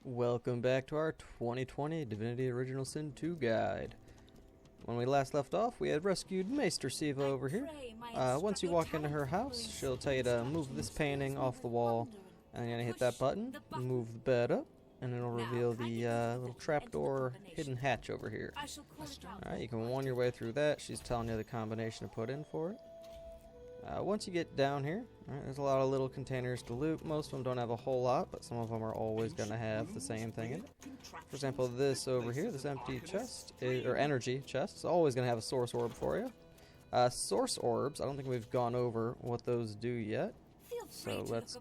Welcome back to our 2020 Divinity Original Sin 2 guide. When we last left off, we had rescued Maester Siva over here. Once you walk into her house, she'll tell you to move this painting off the wall, and you're going to hit that button, move the bed up, and it'll reveal the little trapdoor hidden hatch over here. Alright, you can warn your way through that. She's telling you the combination to put in for it. Once you get down here, there's a lot of little containers to loot. Most of them don't have a whole lot, but some of them are always going to have the same thing in it. For example, this over here, this empty chest, or energy chest, is always going to have a source orb for you. Source orbs, I don't think we've gone over what those do yet. So let's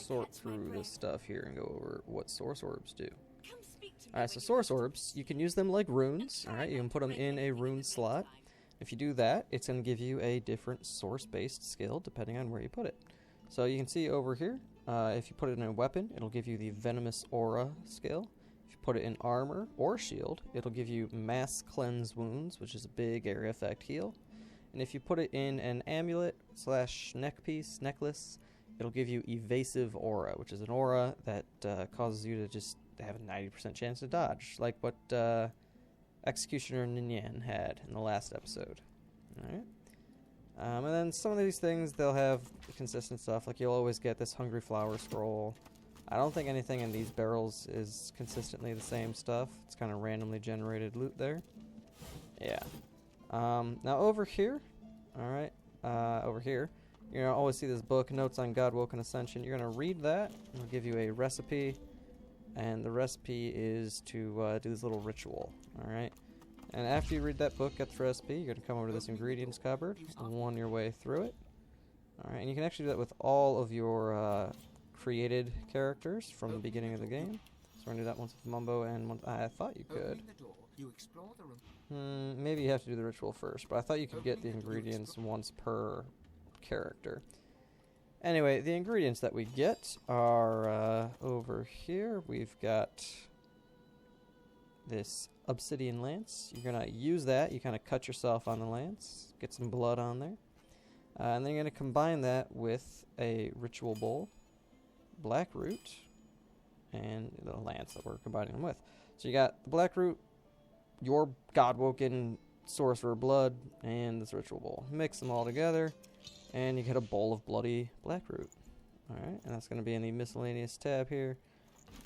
sort through this stuff here and go over what source orbs do. Alright, so source orbs, you can use them like runes. Alright, you can put them in a rune slot. If you do that, it's going to give you a different source-based skill depending on where you put it. So you can see over here, if you put it in a weapon, it'll give you the Venomous Aura skill. If you put it in armor or shield, it'll give you Mass Cleanse Wounds, which is a big area effect heal. And if you put it in an amulet / neck piece, necklace, it'll give you Evasive Aura, which is an aura that causes you to just have a 90% chance to dodge, like what Executioner Ninyan had in the last episode. Alright. And then some of these things, they'll have consistent stuff. Like you'll always get this Hungry Flower Scroll. I don't think anything in these barrels is consistently the same stuff. It's kind of randomly generated loot there. Yeah. Now over here, alright, over here, you're going to always see this book, Notes on Godwoken Ascension. You're going to read that. It'll give you a recipe. And the recipe is to do this little ritual, alright? And after you read that book, get the recipe, you're going to come over to this ingredients cupboard and warn your way through it. Alright, and you can actually do that with all of your created characters from the beginning of the game. So we're going to do that once with Mumbo and once... I thought you could. Maybe you have to do the ritual first, but I thought you could get the ingredients once per character. Anyway, the ingredients that we get are over here. We've got this obsidian lance. You're going to use that. You kind of cut yourself on the lance, get some blood on there. And then you're going to combine that with a ritual bowl, black root, and the lance that we're combining them with. So you got the black root, your Godwoken sorcerer blood, and this ritual bowl. Mix them all together. And you get a bowl of bloody blackroot. Alright, and that's going to be in the miscellaneous tab here.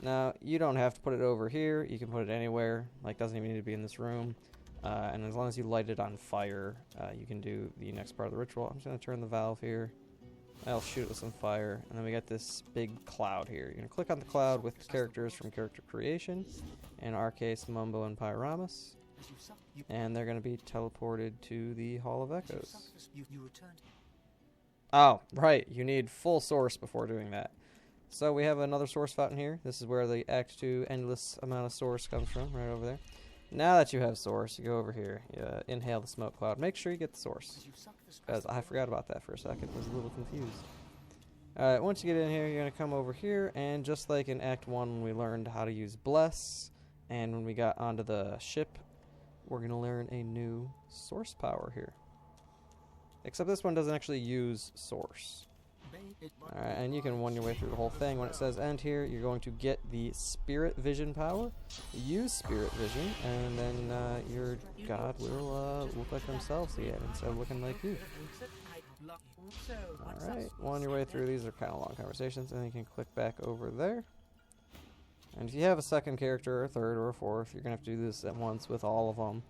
Now, you don't have to put it over here. You can put it anywhere. Like, doesn't even need to be in this room. And as long as you light it on fire, you can do the next part of the ritual. I'm just going to turn the valve here. I'll shoot it with some fire. And then we got this big cloud here. You're going to click on the cloud with the characters from character creation. In our case, Mumbo and Pyramus. And they're going to be teleported to the Hall of Echoes. Oh, right. You need full source before doing that. So we have another source fountain here. This is where the Act 2 endless amount of source comes from, right over there. Now that you have source, you go over here. You inhale the smoke cloud. Make sure you get the source. Because I forgot about that for a second. I was a little confused. Alright, once you get in here, you're going to come over here. And just like in Act 1 when we learned how to use Bless, and when we got onto the ship, we're going to learn a new source power here. Except this one doesn't actually use source. Alright, and you can run your way through the whole thing. When it says end here, you're going to get the Spirit Vision power. Use Spirit Vision, and then your god will look like themselves again instead of looking like you. Alright, on your way through, these are kind of long conversations, and then you can click back over there. And if you have a second character, or a third, or a fourth, you're going to have to do this at once with all of them.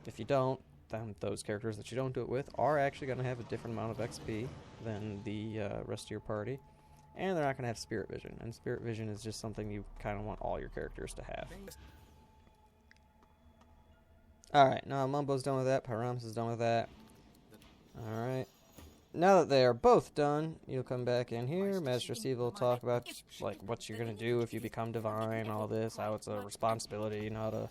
If you don't, then those characters that you don't do it with are actually going to have a different amount of XP than the rest of your party. And they're not going to have Spirit Vision. And Spirit Vision is just something you kind of want all your characters to have. Alright, now Mumbo's done with that. Pyramus is done with that. Alright. Now that they are both done, you'll come back in here. Master Siva will talk about like what you're going to do if you become divine, all this, how it's a responsibility, you know, how to...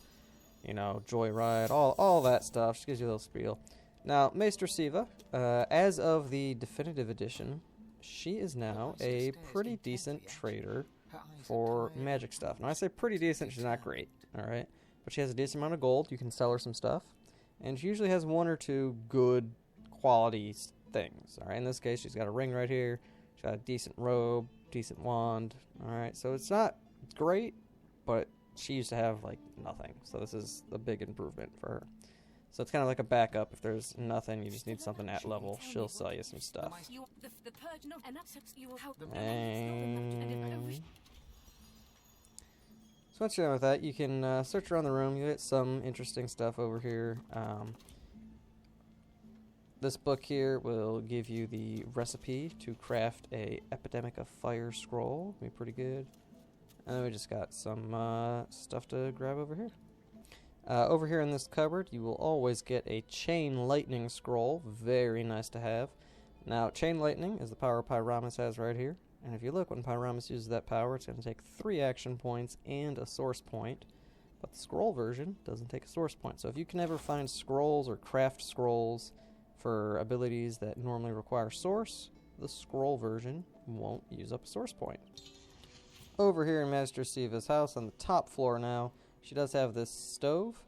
joyride, all that stuff. She gives you a little spiel. Now, Maester Siva, as of the definitive edition, she is now a pretty decent trader for magic stuff. Now, I say pretty decent, she's not great, alright? But she has a decent amount of gold. You can sell her some stuff. And she usually has one or two good quality things, alright? In this case, she's got a ring right here. She's got a decent robe, decent wand, alright? So it's not It's great, but she used to have, like, nothing. So this is a big improvement for her. So it's kind of like a backup. If there's nothing, you just need something at level, she'll sell you some stuff. And so once you're done with that, you can search around the room. You get some interesting stuff over here. This book here will give you the recipe to craft a Epidemic of Fire scroll. Be pretty good. And then we just got some stuff to grab over here. Over here in this cupboard, you will always get a Chain Lightning scroll. Very nice to have. Now, Chain Lightning is the power Pyramus has right here. And if you look, when Pyramus uses that power, it's going to take 3 action points and a source point. But the scroll version doesn't take a source point. So if you can ever find scrolls or craft scrolls for abilities that normally require source, the scroll version won't use up a source point. Over here in Master Siva's house on the top floor now, she does have this stove.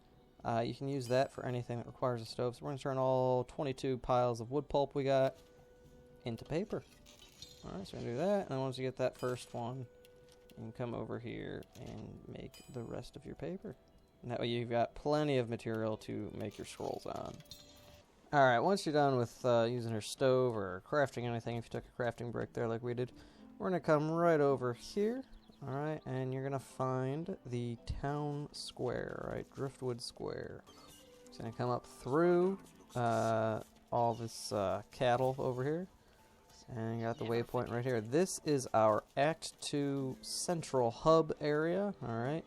You can use that for anything that requires a stove. So we're going to turn all 22 piles of wood pulp we got into paper. Alright, so we're going to do that. And then once you get that first one, you can come over here and make the rest of your paper. And that way you've got plenty of material to make your scrolls on. Alright, once you're done with using her stove or crafting anything, if you took a crafting break there like we did, we're going to come right over here. Alright, and you're going to find the town square, right? Driftwood Square. It's going to come up through all this cattle over here. And you got the waypoint right here. This is our Act 2 central hub area, alright?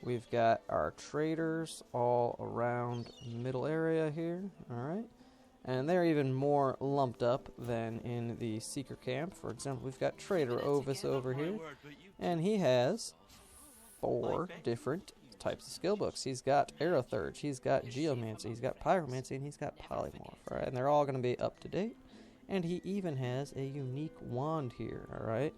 We've got our traders all around middle area here, alright? And they're even more lumped up than in the Seeker camp. For example, we've got Trader Ovis over here, and he has 4 different types of skill books. He's got Aerothurge, he's got Geomancy, he's got Pyromancy, and he's got Polymorph, alright? And they're all going to be up to date. And he even has a unique wand here, alright?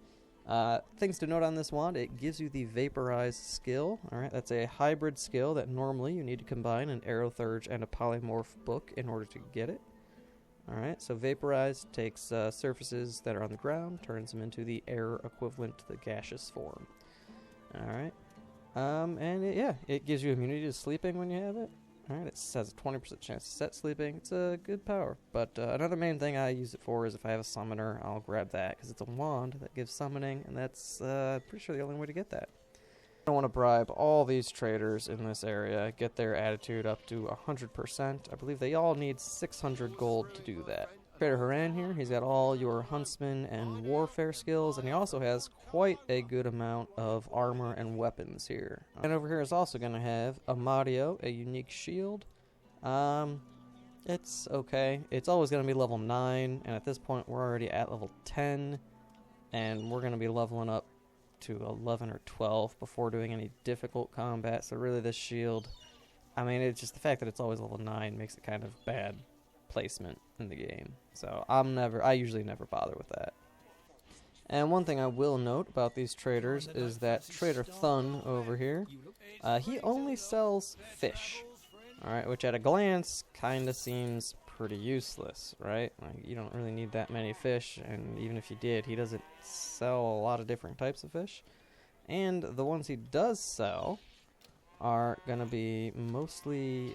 Things to note on this wand, it gives you the Vaporize skill, alright? That's a hybrid skill that normally you need to combine an Aerothurge and a Polymorph book in order to get it. Alright, so Vaporize takes surfaces that are on the ground, turns them into the air equivalent to the gaseous form. Alright, and it gives you immunity to sleeping when you have it. Alright, it has a 20% chance to set sleeping. It's a good power. But another main thing I use it for is if I have a summoner, I'll grab that, because it's a wand that gives summoning, and that's pretty sure the only way to get that. I want to bribe all these traders in this area, get their attitude up to 100%. I believe they all need 600 gold to do that. Trader Haran here, he's got all your huntsman and warfare skills, and he also has quite a good amount of armor and weapons here. And over here is also going to have Amadio, a unique shield. It's okay. It's always going to be level 9, and at this point we're already at level 10, and we're going to be leveling up to 11 or 12 before doing any difficult combat. So really this shield, I mean, it's just the fact that it's always level 9 makes it kind of bad placement in the game. So I usually never bother with that. And one thing I will note about these traders is that Trader Thun over here, he only sells fish. Alright, which at a glance kind of seems pretty useless, right? Like, you don't really need that many fish, and even if you did, he doesn't sell a lot of different types of fish. And the ones he does sell are going to be mostly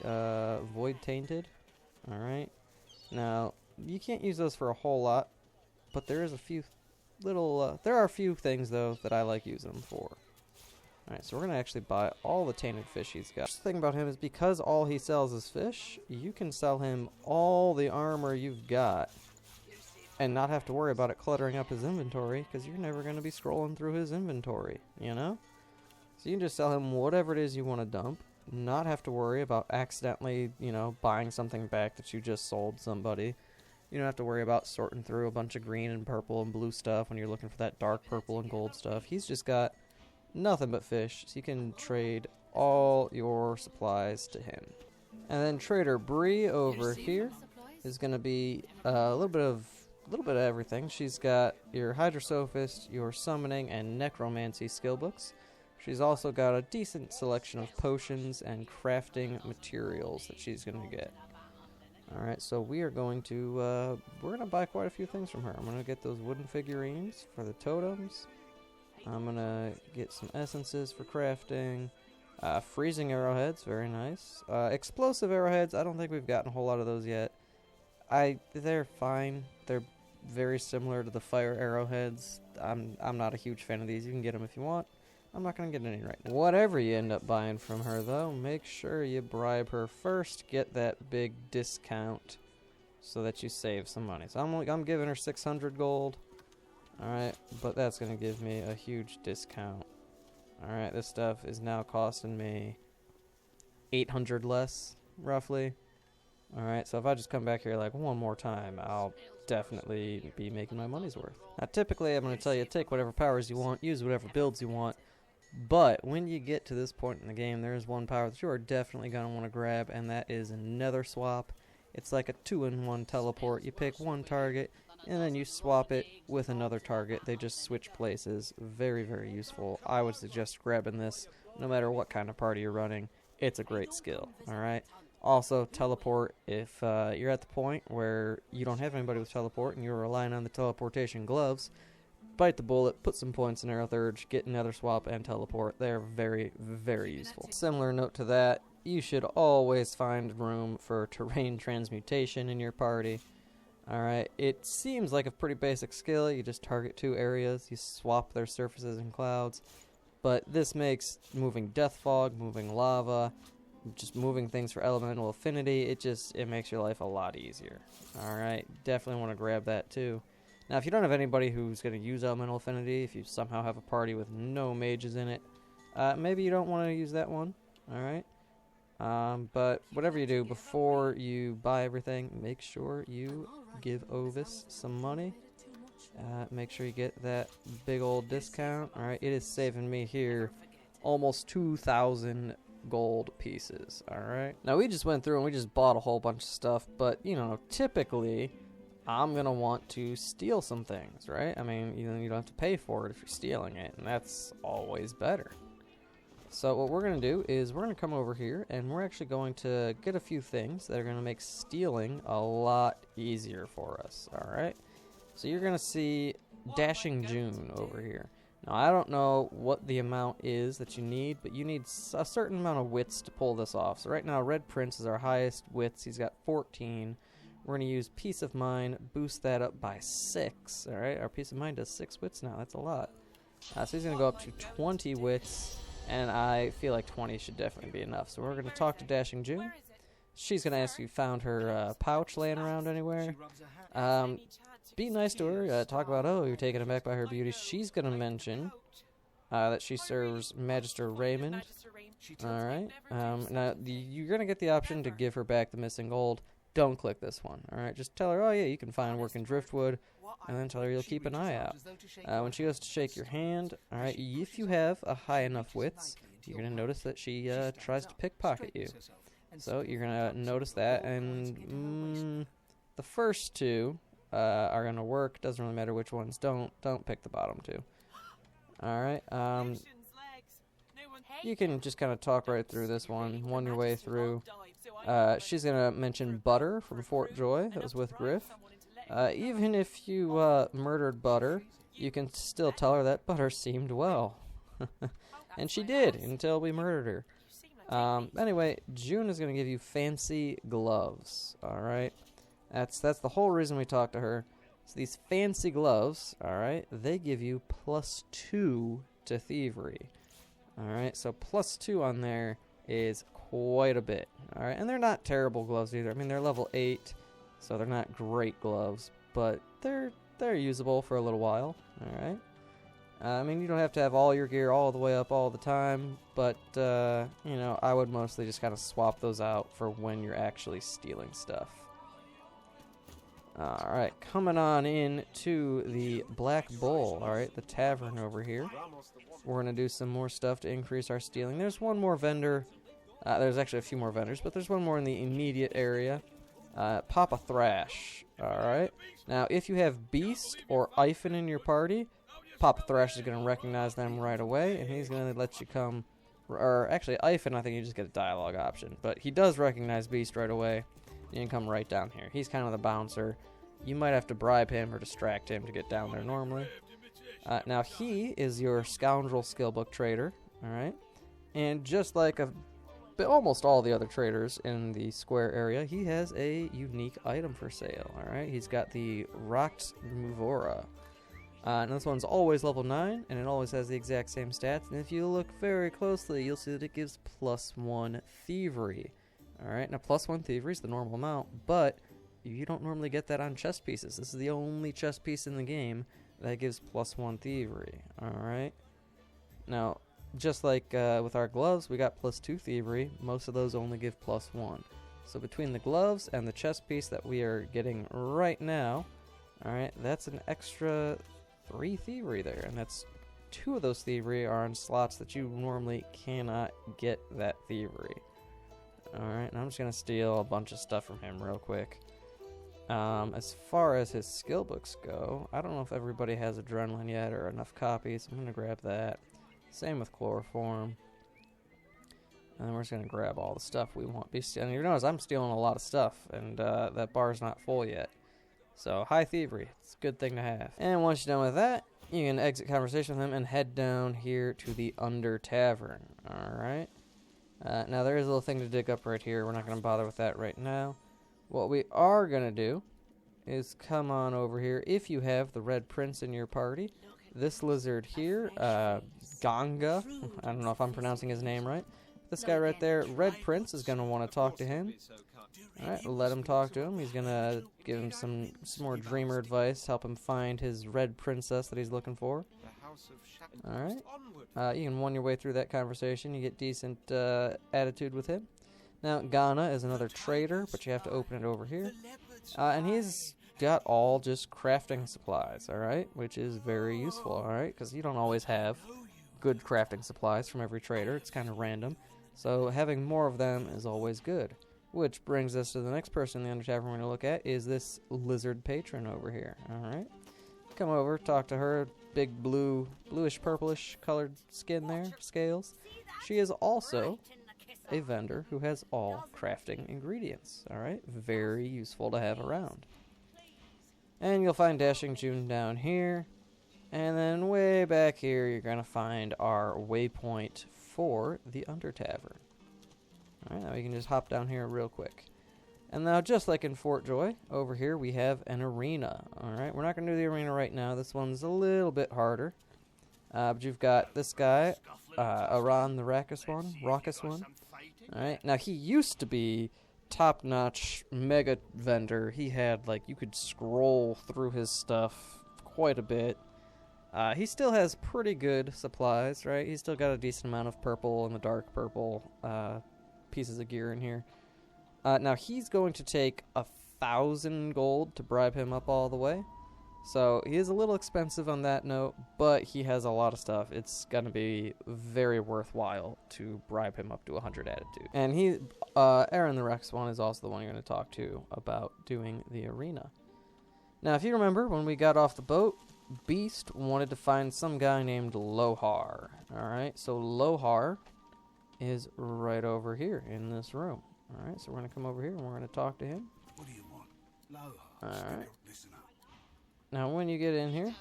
void tainted. Alright, now you can't use those for a whole lot, but there is a few little there are a few things though that I like using them for. Alright, so we're going to actually buy all the tainted fish he's got. The thing about him is because all he sells is fish, you can sell him all the armor you've got and not have to worry about it cluttering up his inventory, because you're never going to be scrolling through his inventory, you know? So you can just sell him whatever it is you want to dump, not have to worry about accidentally, you know, buying something back that you just sold somebody. You don't have to worry about sorting through a bunch of green and purple and blue stuff when you're looking for that dark purple and gold stuff. He's just got nothing but fish, so you can trade all your supplies to him. And then Trader Bree over here is going to be a little bit of everything. She's got your Hydrosophist, your Summoning, and Necromancy skill books. She's also got a decent selection of potions and crafting materials that she's going to get. Alright, so we are going to, buy quite a few things from her. I'm going to get those wooden figurines for the totems. I'm gonna get some essences for crafting. Freezing arrowheads, very nice. Explosive arrowheads, I don't think we've gotten a whole lot of those yet. They're fine. They're very similar to the fire arrowheads. I'm not a huge fan of these. You can get them if you want. I'm not going to get any right now. Whatever you end up buying from her, though, make sure you bribe her first. Get that big discount so that you save some money. So I'm giving her 600 gold. Alright, but that's going to give me a huge discount. Alright, this stuff is now costing me 800 less, roughly. Alright, so if I just come back here like one more time, I'll definitely be making my money's worth. Now, typically, I'm going to tell you, take whatever powers you want, use whatever builds you want. But when you get to this point in the game, there is one power that you are definitely going to want to grab, and that is Nether Swap. It's like a 2-in-1 teleport. You pick one target, and then you swap it with another target. They just switch places. Very, very useful. I would suggest grabbing this no matter what kind of party you're running. It's a great skill, alright? Also, teleport if you're at the point where you don't have anybody with teleport and you're relying on the teleportation gloves. Bite the bullet, put some points in Aerith Urge, get Nether Swap and teleport. They're very, very useful. Similar note to that, you should always find room for terrain transmutation in your party. Alright, it seems like a pretty basic skill. You just target 2 areas, you swap their surfaces and clouds. But this makes moving death fog, moving lava, just moving things for elemental affinity, it makes your life a lot easier. Alright, definitely want to grab that too. Now, if you don't have anybody who's going to use elemental affinity, if you somehow have a party with no mages in it, maybe you don't want to use that one. Alright? But whatever you do, before you buy everything, make sure you give Ovis some money. Make sure you get that big old discount. Alright, it is saving me here almost 2,000 gold pieces. Alright? Now, we just went through and we just bought a whole bunch of stuff, but, you know, typically I'm going to want to steal some things, right? I mean, you don't have to pay for it if you're stealing it, and that's always better. So what we're going to do is we're going to come over here, and we're actually going to get a few things that are going to make stealing a lot easier for us, alright? So you're going to see Dashing June over here. Now, I don't know what the amount is that you need, but you need a certain amount of wits to pull this off. So right now, Red Prince is our highest wits. He's got 14. We're going to use Peace of Mind, boost that up by 6. Alright, our Peace of Mind does 6 wits now. That's a lot. So he's going to go up to 20 wits, and I feel like 20 should definitely be enough. So we're going to talk to Dashing June. She's going to ask if you found her pouch laying around anywhere. Be nice to her. Talk about, oh, you're taken aback by her beauty. She's going to mention that she serves Magister Raymond. Alright. Now, you're going to get the option to give her back the missing gold. Don't click this one, alright? Just tell her, oh yeah, you can find work in Driftwood, and then tell her you'll keep an eye out. When she goes to shake your hand, alright, if you have a high enough wits, you're going to notice that she tries to pickpocket you. So you're going to notice that, and the first 2 are going to work. Doesn't really matter which ones don't pick the bottom 2. Alright, you can just kind of talk right through this one your way through. She's going to mention Butter from Fort Joy. That was with Griff. Even if you murdered Butter, you can still tell her that Butter seemed well. And she did, until we murdered her. Anyway, June is going to give you fancy gloves. Alright? That's the whole reason we talked to her. So these fancy gloves, alright, they give you +2 to thievery. Alright, so +2 on there is quite a bit. Alright, and they're not terrible gloves either. I mean, they're level 8, so they're not great gloves, but they're usable for a little while. Alright. I mean, you don't have to have all your gear all the way up all the time, but, you know, I would mostly just kind of swap those out for when you're actually stealing stuff. Alright, coming on in to the Black Bull, alright, the tavern over here. We're going to do some more stuff to increase our stealing. There's one more vendor. There's actually a few more vendors, but there's one more in the immediate area. Papa Thrash, alright. Now, if you have Beast or Iphon in your party, Papa Thrash is going to recognize them right away, and he's going to let you come. Or actually, Iphon, I think you just get a dialogue option, but he does recognize Beast right away. You can come right down here. He's kind of the bouncer. You might have to bribe him or distract him to get down there normally. Now he is your scoundrel skillbook trader, alright? And just like almost all the other traders in the square area, he has a unique item for sale, alright? He's got the Rocked Muvora. And this one's always level 9, and it always has the exact same stats. And if you look very closely, you'll see that it gives +1 thievery. Alright, now +1 thievery is the normal amount, but you don't normally get that on chest pieces. This is the only chest piece in the game that gives +1 thievery. Alright, now just like with our gloves, we got +2 thievery. Most of those only give +1. So between the gloves and the chest piece that we are getting right now, alright, that's an extra 3 thievery there, and that's 2 of those thievery are on slots that you normally cannot get that thievery. Alright, and I'm just gonna steal a bunch of stuff from him real quick. As far as his skill books go, I don't know if everybody has adrenaline yet or enough copies. I'm gonna grab that. Same with chloroform. And then we're just gonna grab all the stuff we want. And you notice I'm stealing a lot of stuff, and that bar's not full yet. So, high thievery. It's a good thing to have. And once you're done with that, you can exit conversation with him and head down here to the Under Tavern. Alright. Now, there is a little thing to dig up right here. We're not going to bother with that right now. What we are going to do is come on over here. If you have the Red Prince in your party, this lizard here, Ganga, I don't know if I'm pronouncing his name right. This guy right there, Red Prince, is going to want to talk to him. Alright, let him talk to him. He's going to give him some more dreamer advice, help him find his red princess that he's looking for. Alright, you can won your way through that conversation. You get decent attitude with him. Now, Ghana is another trader, but you have to open it over here. And he's got all just crafting supplies, alright, which is very useful, alright, because you don't always have good crafting supplies from every trader. It's kind of random. So having more of them is always good. Which brings us to the next person in the Under Tavern we're going to look at is this lizard patron over here. Alright. Come over, talk to her. Big bluish purplish colored skin there, scales. She is also a vendor who has all crafting ingredients. Alright. Very useful to have around. And you'll find Dashing June down here. And then way back here you're going to find our waypoint for the Under Tavern. Alright, now we can just hop down here real quick. And now, just like in Fort Joy, over here we have an arena. Alright, we're not going to do the arena right now. This one's a little bit harder. But you've got this guy, Aran the Raucous one. Alright, now he used to be top-notch mega vendor. He had, like, you could scroll through his stuff quite a bit. He still has pretty good supplies, right? He's still got a decent amount of purple and the dark purple pieces of gear in here. Now he's going to take 1,000 gold to bribe him up all the way. So he is a little expensive on that note, but he has a lot of stuff. It's going to be very worthwhile to bribe him up to 100 attitude. And Aaron the Rex one is also the one you're going to talk to about doing the arena. Now if you remember, when we got off the boat, Beast wanted to find some guy named Lohar. Alright, so Lohar is right over here in this room. Alright, so we're going to come over here and we're going to talk to him. What do you want? Lohar. Alright. Listen up. Now when you get in here,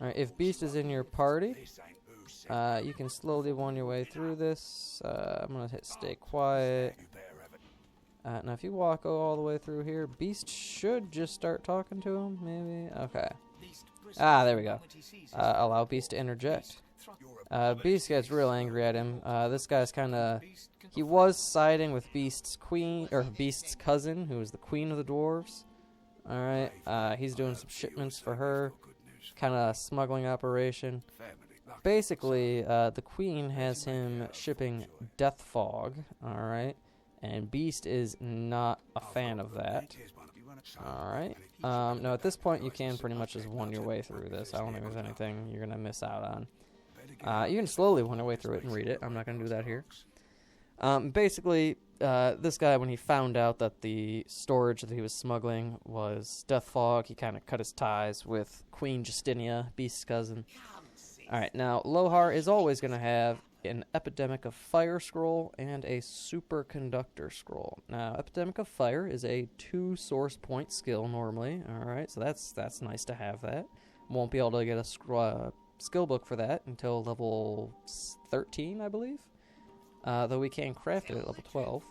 alright, if Beast is in your party, you can slowly won your way through this. I'm going to hit stay quiet. Now if you walk all the way through here, Beast should just start talking to him, maybe? Okay. There we go. Allow Beast to interject. Beast gets real angry at him. This guy's kind of... He was siding with Beast's cousin, who is the queen of the dwarves. Alright, he's doing some shipments for her. Kind of smuggling operation. Basically, the queen has him shipping death fog. Alright, and Beast is not a fan of that. Alright. Now at this point you can pretty much just won your way through this. I don't think there's anything you're going to miss out on. You can slowly won your way through it and read it. I'm not going to do that here. Basically, this guy, when he found out that the storage that he was smuggling was death fog, he kind of cut his ties with Queen Justinia, Beast's cousin. Alright, now Lohar is always going to have an Epidemic of Fire scroll and a Superconductor scroll. Now, Epidemic of Fire is a 2 source point skill normally. Alright, so that's nice to have that. Won't be able to get a skill book for that until level 13, I believe. Though we can craft it at level 12.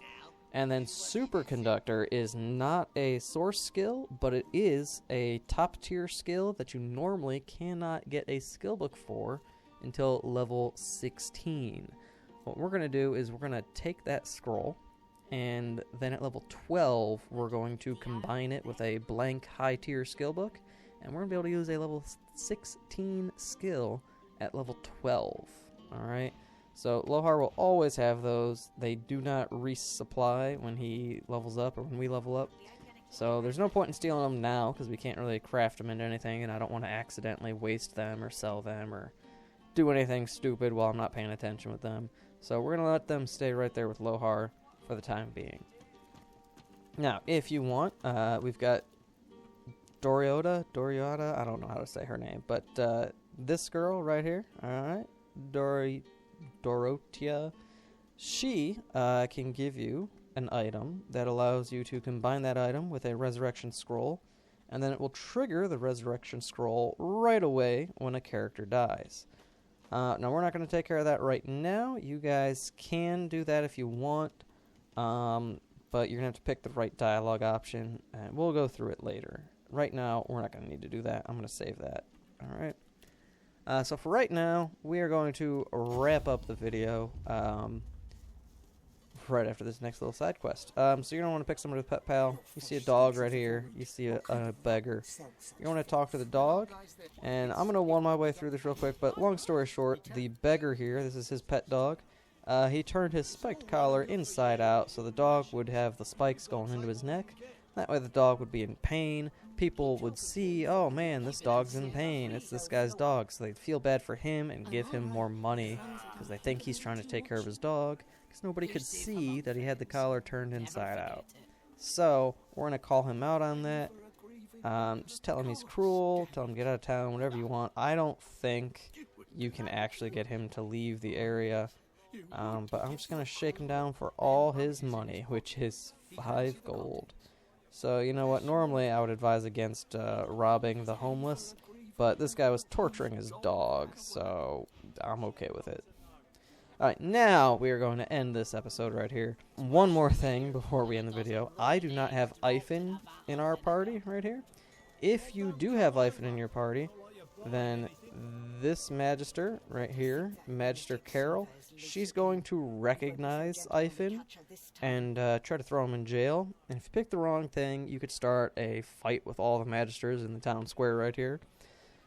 And then Superconductor is not a source skill, but it is a top tier skill that you normally cannot get a skill book for until level 16. What we're going to do is we're going to take that scroll, and then at level 12 we're going to combine it with a blank high tier skill book, and we're going to be able to use a level 16 skill at level 12. Alright, so Lohar will always have those. They do not resupply when he levels up or when we level up. So there's no point in stealing them now because we can't really craft them into anything, and I don't want to accidentally waste them or sell them or do anything stupid while I'm not paying attention with them. So we're going to let them stay right there with Lohar for the time being. Now, if you want, we've got Doriota, I don't know how to say her name, but this girl right here, alright, Dorotia, she can give you an item that allows you to combine that item with a resurrection scroll, and then it will trigger the resurrection scroll right away when a character dies. Now, we're not going to take care of that right now. You guys can do that if you want, but you're going to have to pick the right dialogue option, and we'll go through it later. Right now, we're not going to need to do that. I'm going to save that. Alright. So for right now, we are going to wrap up the video right after this next little side quest. So you're going to want to pick someone with Pet Pal. You see a dog right here. You see a beggar. You want to talk to the dog. And I'm going to one my way through this real quick, but long story short, the beggar here, this is his pet dog. He turned his spiked collar inside out so the dog would have the spikes going into his neck. That way the dog would be in pain. People would see, oh man, this dog's in pain. It's this guy's dog. So they'd feel bad for him and give him more money because they think he's trying to take care of his dog, because nobody could see that he had the collar turned inside out. So we're going to call him out on that. Just tell him he's cruel, tell him get out of town, whatever you want. I don't think you can actually get him to leave the area. But I'm just going to shake him down for all his money, which is 5 gold. So, you know what, normally I would advise against robbing the homeless, but this guy was torturing his dog, so I'm okay with it. Alright, now we are going to end this episode right here. One more thing before we end the video. I do not have Iphon in our party right here. If you do have Iphon in your party, then this Magister right here, Magister Carol, she's going to recognize Iphon and try to throw him in jail. And if you pick the wrong thing, you could start a fight with all the Magisters in the town square right here.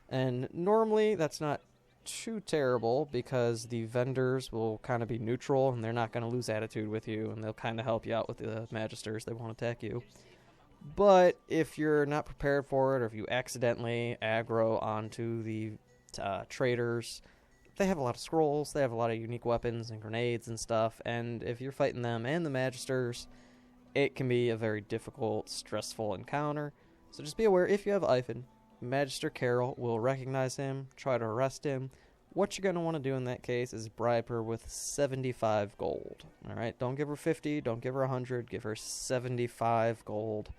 And normally that's not too terrible because the vendors will kind of be neutral and they're not going to lose attitude with you, and they'll kind of help you out with the Magisters. They won't attack you. But if you're not prepared for it, or if you accidentally aggro onto the traders, they have a lot of scrolls, they have a lot of unique weapons and grenades and stuff, and if you're fighting them and the Magisters, it can be a very difficult, stressful encounter. So just be aware, if you have Iphon, Magister Carol will recognize him, try to arrest him. What you're going to want to do in that case is bribe her with 75 gold. Alright, don't give her 50, don't give her 100, give her 75 gold.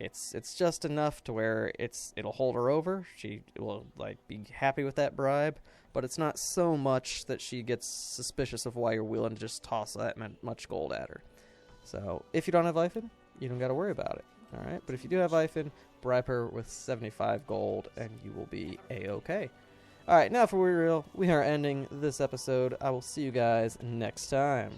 It's just enough to where it'll hold her over. She will be happy with that bribe, but it's not so much that she gets suspicious of why you're willing to just toss that much gold at her. So if you don't have Iphon, you don't got to worry about it. All right, but if you do have Iphon, bribe her with 75 gold, and you will be a-okay. All right, now for real, we are ending this episode. I will see you guys next time.